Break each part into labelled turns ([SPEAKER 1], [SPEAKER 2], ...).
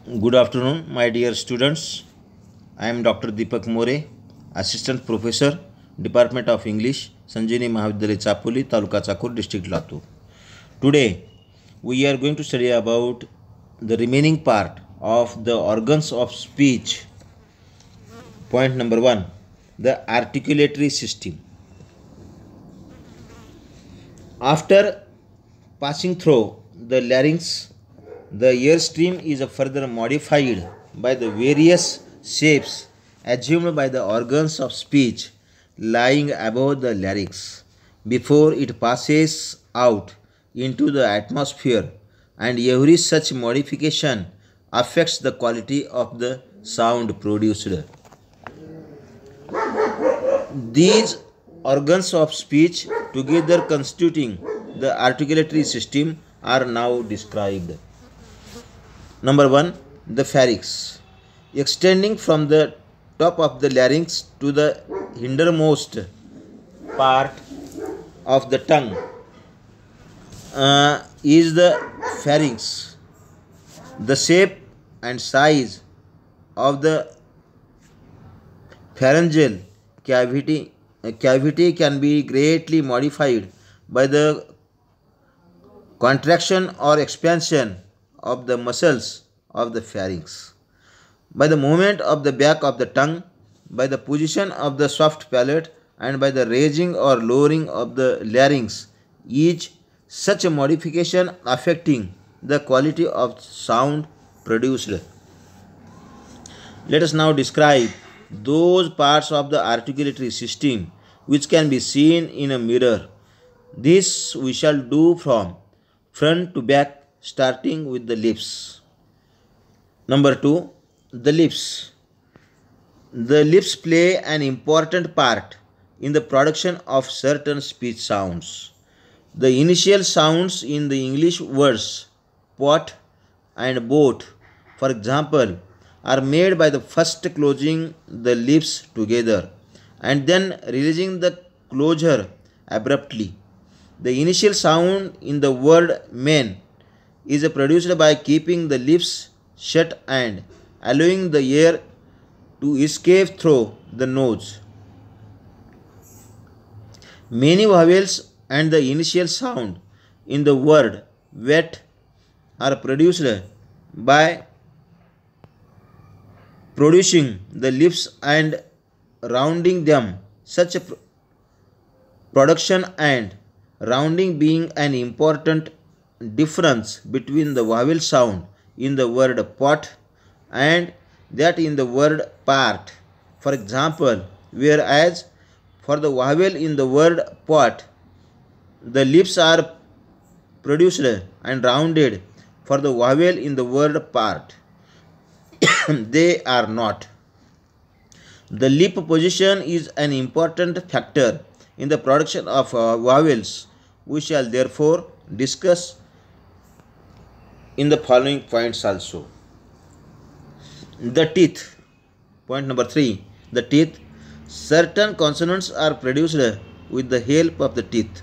[SPEAKER 1] Good afternoon, my dear students. I am Dr. Deepak More, Assistant Professor, Department of English, Sanjini Mahavidyalaya Chapoli, Taluka Chakur, District Latur. Today, we are going to study about the remaining part of the organs of speech. Point number 1, the articulatory system. After passing through the larynx, the airstream is further modified by the various shapes assumed by the organs of speech lying above the larynx before it passes out into the atmosphere, and every such modification affects the quality of the sound produced. These organs of speech, together constituting the articulatory system, are now described. Number 1, the pharynx, extending from the top of the larynx to the hindermost part of the tongue, is the pharynx. The shape and size of the pharyngeal cavity can be greatly modified by the contraction or expansion of the muscles of the pharynx, by the movement of the back of the tongue, by the position of the soft palate, and by the raising or lowering of the larynx, each such a modification affecting the quality of sound produced. Let us now describe those parts of the articulatory system which can be seen in a mirror. This we shall do from front to back, starting with the lips. Number 2, the lips. The lips play an important part in the production of certain speech sounds. The initial sounds in the English words pot and boat, for example, are made by the first closing the lips together and then releasing the closure abruptly. The initial sound in the word men is produced by keeping the lips shut and allowing the air to escape through the nose. Many vowels and the initial sound in the word wet are produced by producing the lips and rounding them. Such a production and rounding being an important difference between the vowel sound in the word pot and that in the word part. For example, whereas for the vowel in the word pot, the lips are produced and rounded, for the vowel in the word part, they are not. The lip position is an important factor in the production of vowels. We shall therefore discuss in the following points also. The teeth. Point number 3. The teeth. Certain consonants are produced with the help of the teeth.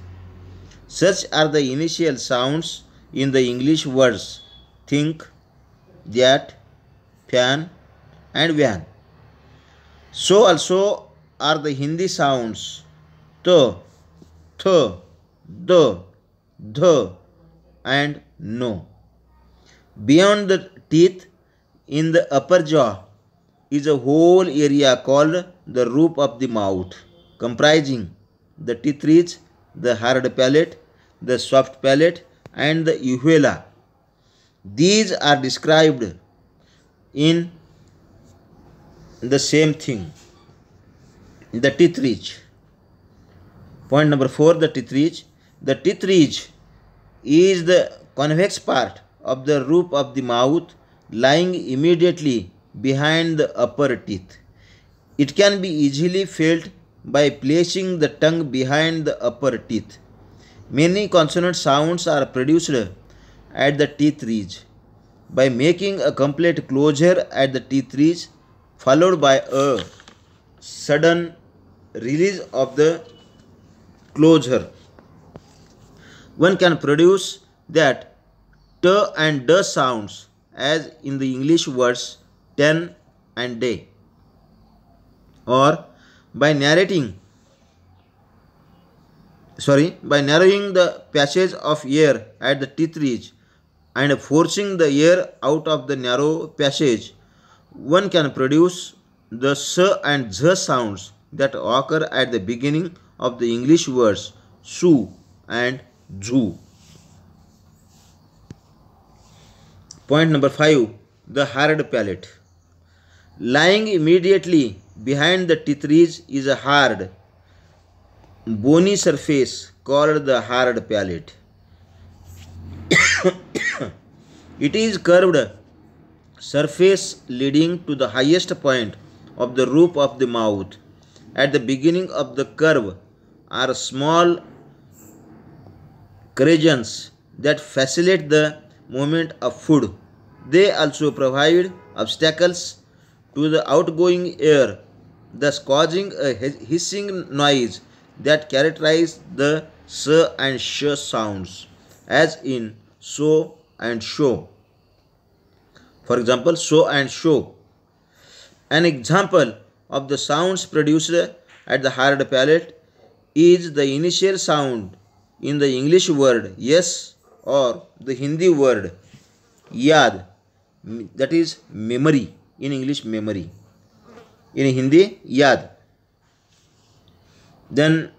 [SPEAKER 1] Such are the initial sounds in the English words think, that, fan, and van. So also are the Hindi sounds to, th, the, dh, and no. Beyond the teeth, in the upper jaw, is a whole area called the roof of the mouth, comprising the teeth ridge, the hard palate, the soft palate, and the uvula. These are described in the same thing. The teeth ridge. Point number 4, the teeth ridge. The teeth ridge is the convex part of the roof of the mouth lying immediately behind the upper teeth. It can be easily felt by placing the tongue behind the upper teeth. Many consonant sounds are produced at the teeth ridge by making a complete closure at the teeth ridge followed by a sudden release of the closure. One can produce that t and d sounds as in the English words ten and day. Or by by narrowing the passage of air at the teeth ridge and forcing the air out of the narrow passage, one can produce the s and z sounds that occur at the beginning of the English words su and zu. Point number 5. The hard palate. Lying immediately behind the teeth ridge is a hard, bony surface called the hard palate. It is curved surface leading to the highest point of the roof of the mouth. At the beginning of the curve are small crevasse that facilitate the movement of food. They also provide obstacles to the outgoing air, thus causing a hissing noise that characterizes the s and sh sounds, as in so and show. For example, so and show. An example of the sounds produced at the hard palate is the initial sound in the English word yes or the Hindi word yad, that is memory. In English, memory. In Hindi, yad. Then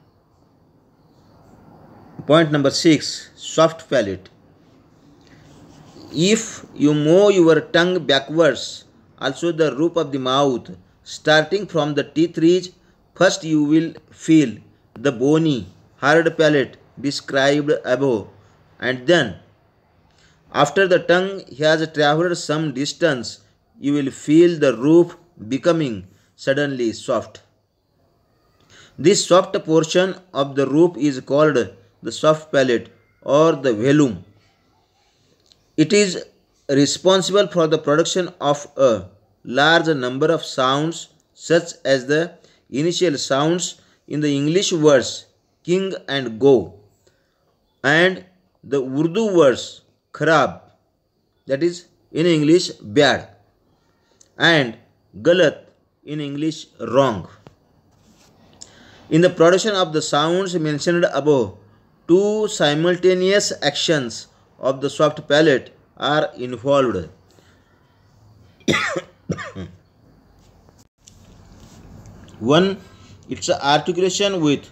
[SPEAKER 1] point number 6, soft palate. If you move your tongue backwards, also the roof of the mouth, starting from the teeth ridge, first you will feel the bony, hard palate described above, and then, after the tongue has travelled some distance, you will feel the roof becoming suddenly soft. This soft portion of the roof is called the soft palate or the velum. It is responsible for the production of a large number of sounds such as the initial sounds in the English words king and go, and the Urdu words kharab, that is in English bad, and galat, in English wrong. In the production of the sounds mentioned above, two simultaneous actions of the soft palate are involved. One, its articulation with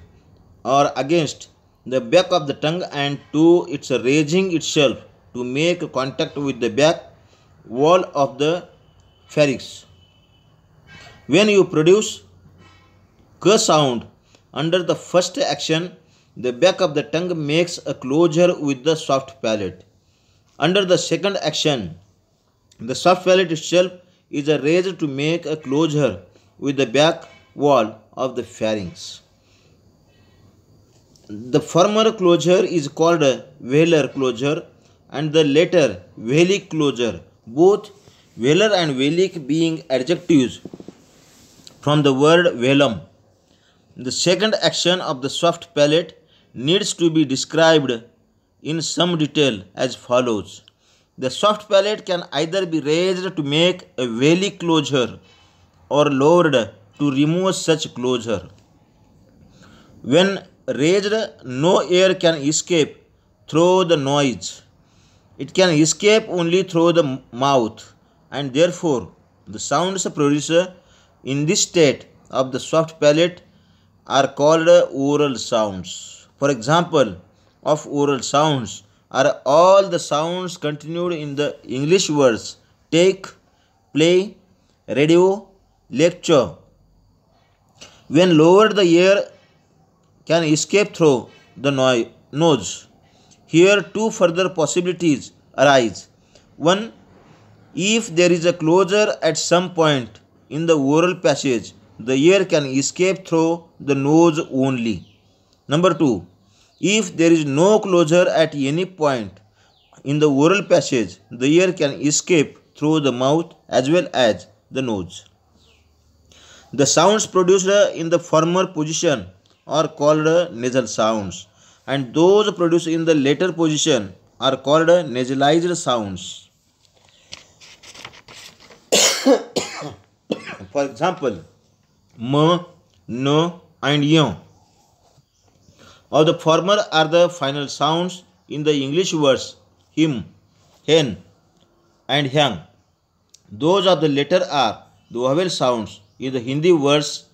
[SPEAKER 1] or against the back of the tongue, and two, its raising itself to make contact with the back wall of the pharynx. When you produce k sound under the first action, the back of the tongue makes a closure with the soft palate. Under the second action, the soft palate itself is raised to make a closure with the back wall of the pharynx. The former closure is called velar closure and the latter velic closure, both velar and velic being adjectives from the word velum. The second action of the soft palate needs to be described in some detail as follows. The soft palate can either be raised to make a velic closure or lowered to remove such closure. When raised, no air can escape through the nose. It can escape only through the mouth, and therefore the sounds produced in this state of the soft palate are called oral sounds. For example, of oral sounds are all the sounds continued in the English words take, play, radio, lecture. When lowered, the air can escape through the nose. Here two further possibilities arise. One, if there is a closure at some point in the oral passage, the air can escape through the nose only. Number two, if there is no closure at any point in the oral passage, the air can escape through the mouth as well as the nose. The sounds produced in the former position are called nasal sounds, and those produced in the later position are called nasalized sounds. For example, m, n, and y. All the former are the final sounds in the English words him, hen, and hyang. Those of the latter are the vowel sounds in the Hindi words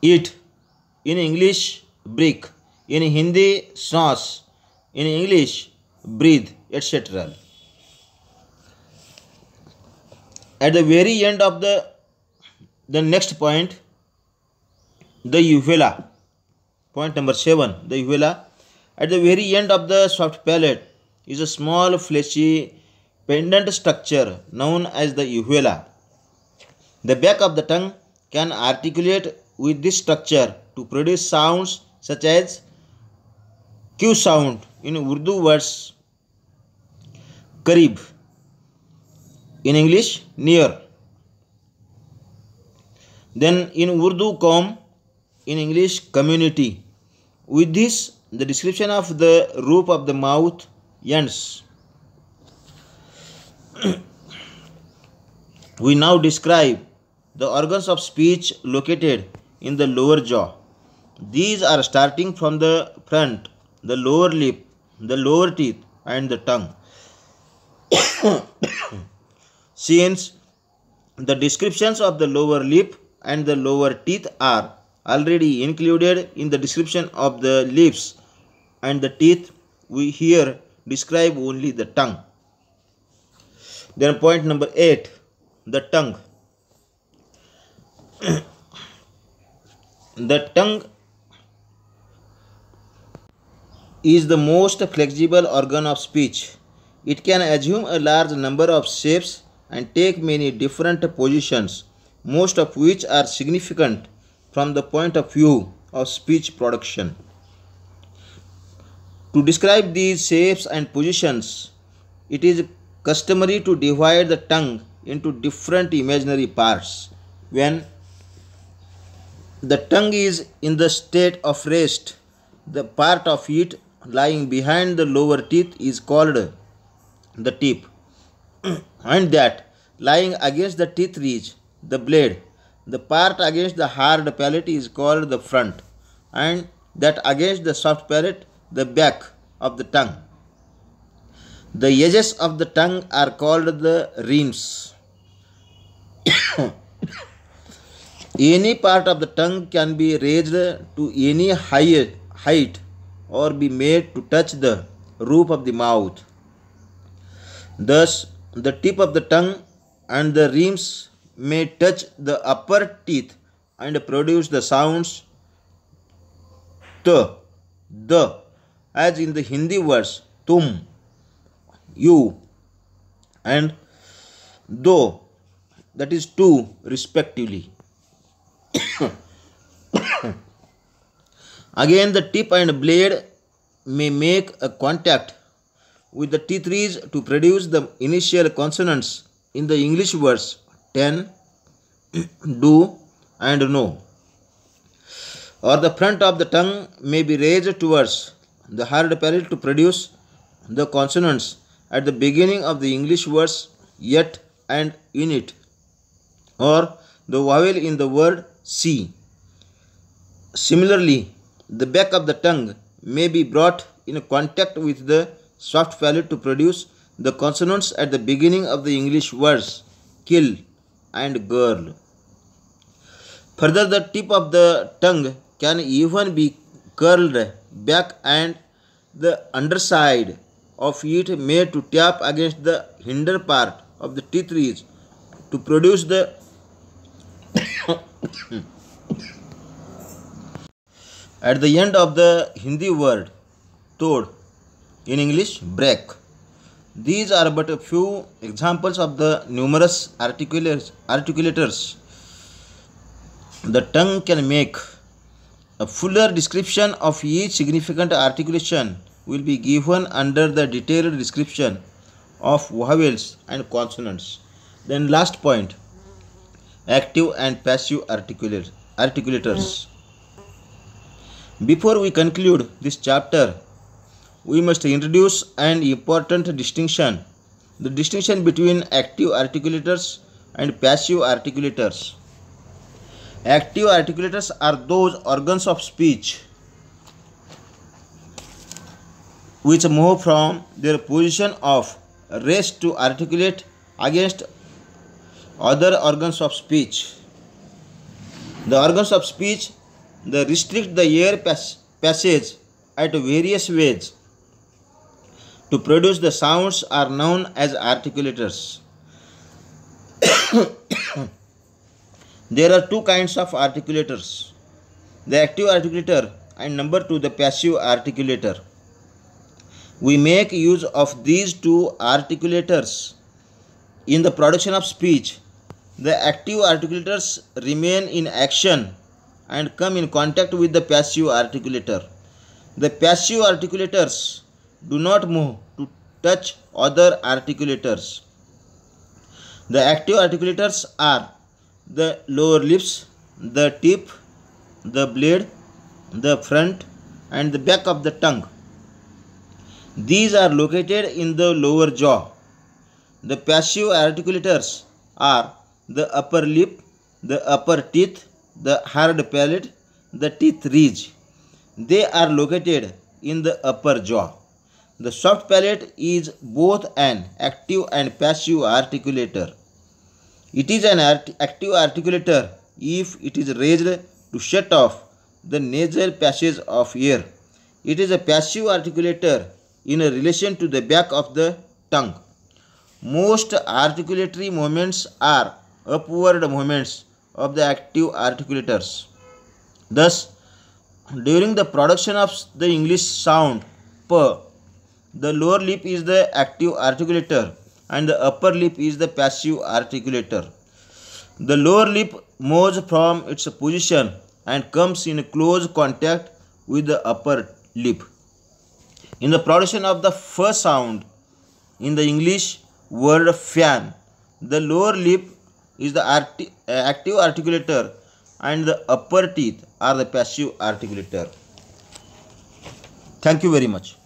[SPEAKER 1] it, in English brick, in Hindi sauce, in English breathe, etc. At the very end of the next point, the uvula. Point number 7, the uvula. At the very end of the soft palate is a small fleshy pendant structure known as the uvula. The back of the tongue can articulate with this structure to produce sounds such as Q sound in Urdu words karib, in English near. Then in Urdu kaum, in English community. With this, the description of the roof of the mouth ends. We now describe the organs of speech located in the lower jaw. These are starting from the front, the lower lip, the lower teeth, and the tongue. Since the descriptions of the lower lip and the lower teeth are already included in the description of the lips and the teeth, we here describe only the tongue. Then point number 8, the tongue. The tongue is the most flexible organ of speech. It can assume a large number of shapes and take many different positions, most of which are significant from the point of view of speech production. To describe these shapes and positions, it is customary to divide the tongue into different imaginary parts. When the tongue is in the state of rest, the part of it lying behind the lower teeth is called the tip, and that lying against the teeth ridge, the blade. The part against the hard palate is called the front, and that against the soft palate, the back of the tongue. The edges of the tongue are called the rims. Any part of the tongue can be raised to any height or be made to touch the roof of the mouth. Thus, the tip of the tongue and the rims may touch the upper teeth and produce the sounds the, as in the Hindi words tum, you, and do, that is two, respectively. Again, the tip and blade may make a contact with the teeth ridge to produce the initial consonants in the English words ten, do, and no. Or the front of the tongue may be raised towards the hard palate to produce the consonants at the beginning of the English words yet and in it, or the vowel in the word see. Similarly, the back of the tongue may be brought in contact with the soft palate to produce the consonants at the beginning of the English words kill and girl. Further, the tip of the tongue can even be curled back and the underside of it made to tap against the hinder part of the teeth ridge to produce the at the end of the Hindi word tod, in English break. These are but a few examples of the numerous articulators the tongue can make. A fuller description of each significant articulation will be given under the detailed description of vowels and consonants. Then last point, active and passive articulators. Before we conclude this chapter, we must introduce an important distinction. The distinction between active articulators and passive articulators. Active articulators are those organs of speech which move from their position of rest to articulate against other organs of speech. The organs of speech they restrict the air passage at various ways to produce the sounds are known as articulators. There are two kinds of articulators, the active articulator and number 2 the passive articulator. We make use of these two articulators in the production of speech. The active articulators remain in action and come in contact with the passive articulator. The passive articulators do not move to touch other articulators. The active articulators are the lower lips, the tip, the blade, the front and the back of the tongue. These are located in the lower jaw. The passive articulators are the upper lip, the upper teeth, the hard palate, the teeth ridge. They are located in the upper jaw. The soft palate is both an active and passive articulator. It is an active articulator if it is raised to shut off the nasal passage of air. It is a passive articulator in relation to the back of the tongue. Most articulatory movements are upward movements of the active articulators. Thus, during the production of the English sound P, the lower lip is the active articulator and the upper lip is the passive articulator. The lower lip moves from its position and comes in close contact with the upper lip. In the production of the F sound in the English word fan, the lower lip is the active articulator and the upper teeth are the passive articulator. Thank you very much.